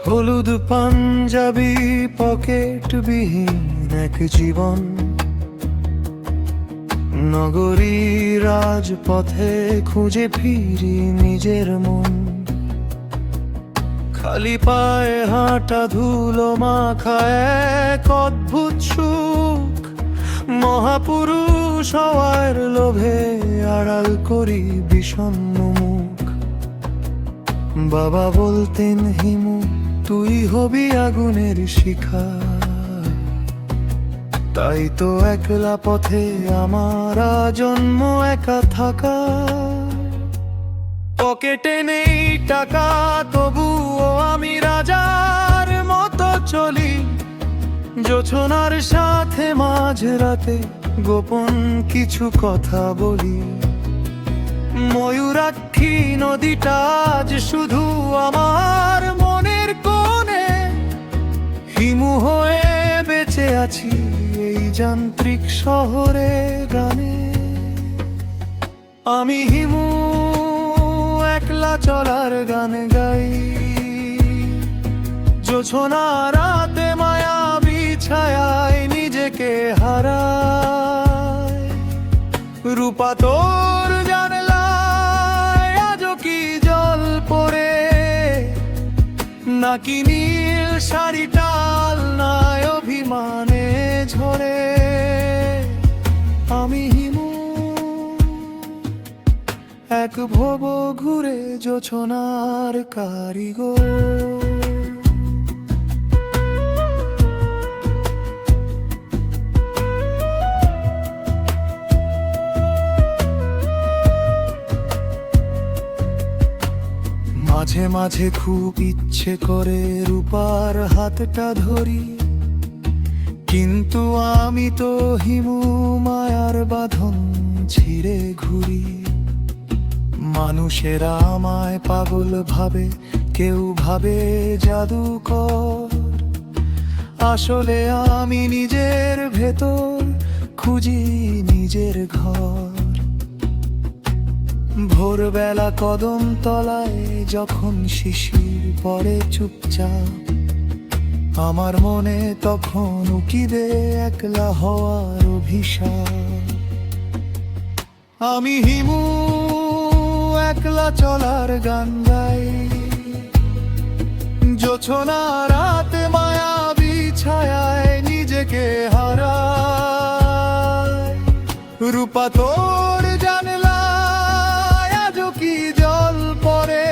হলুদ পাঞ্জাবি পকেট বিহীন এক জীবন, নগরী রাজপথে খুঁজে ফিরি নিজের মন। খালি পায়ে হাঁটা ধুলো মাখা এক অদ্ভুত সুখ, মহাপুরুষ হওয়ার লোভে আড়াল করি বিষণ্ণ মুখ। বাবা বলতেন, হিমু তুই হবি আগুনের শিখা, তাই তো একলা পথে আমার জন্ম একা থাকা। পকেটে নেই টাকা তবুও আমি রাজার মতো চলি, জোছনার সাথে মাঝরাতে গোপন কিছু কথা বলি। ময়ূরাক্ষী নদীটা আজ শুধু আমার মনের কোণে, হিমু হয়ে বেঁচে আছি এই যান্ত্রিক শহরে গানে। আমি হিমু একলা চলার গান গাই, জোছনা রাতে মায়াবী ছায়ায় নিজেকে হারাই। রূপা তোর জানলায় আজও কি জল পড়ে, নাকি নীল শাড়িটা আলনায় অভিমানে ঝরে। আমি হিমু এক ভব ঘুরে জোছনার কারিগর। মাঝে মাঝে খুব ইচ্ছে করে রূপার হাতটা ধরি, কিন্তু আমি তো হিমু মায়ার বাঁধন ছিঁড়ে ঘুরি। মানুষেরা আমায় পাগল ভাবে, কেউ ভাবে জাদুকর, আসলে আমি নিজের ভেতর খুঁজি নিজের ঘর। ভোরবেলা কদম তলায় যখন শিশির পড়ে চুপচাপ, আমার মনে তখন উকি দে একলা হওয়ার অভিশাপ। আমি হিমু একলা চলার গান গাই, জোছনা রাতে মায়াবী ছায়ায় নিজেকে হারাই। রূপা তোর জানলায় আজও কি জল পড়ে,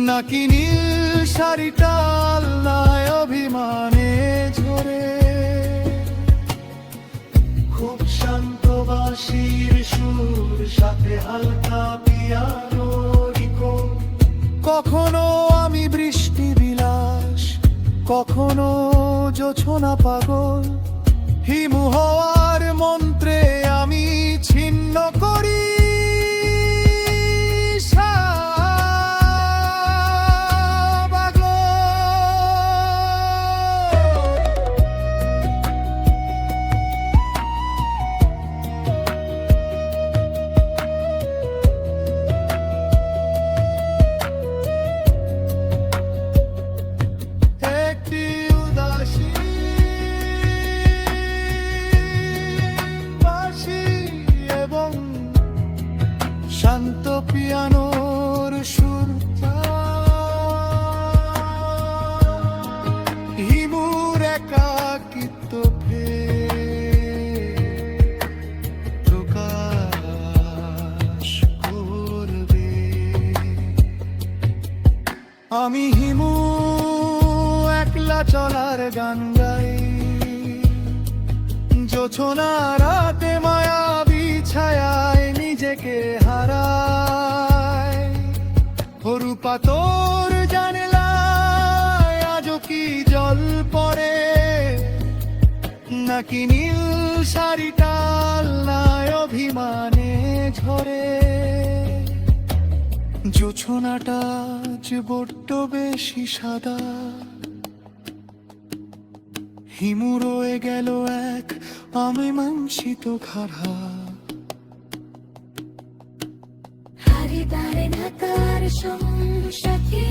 নাকি নীল শাড়িটা আলনায় অভিমানে ঝরে। খুব শান্ত বাঁশির সুর সাথে হালকা পিয়ানোর কোণ। কখনো আমি বৃষ্টি বিলাস, কখনো জোছনা পাগল। হিমু হওয়ার মন্ত্রে আমি ছিন্ন করি শান্ত পিয়ানোর সুর। হিমুর একাকিত্ব প্রকাশ করবে। আমি হিমু একলা চলার গান গাই, জোছনা রাতে মায়াবী ছায়ায় নিজেকে হারাই। রূপা তোর জানলায় আজও কি জল পড়ে, নাকি নীল শাড়িটা আলনায় অভিমানে ঝরে। জোছনাটা যে বড্ড বেশি সাদা, হিমু রয়ে গেল এক অমীমাংসিত খাড়া। হরিদ্বারে ঢাকার সংসাকে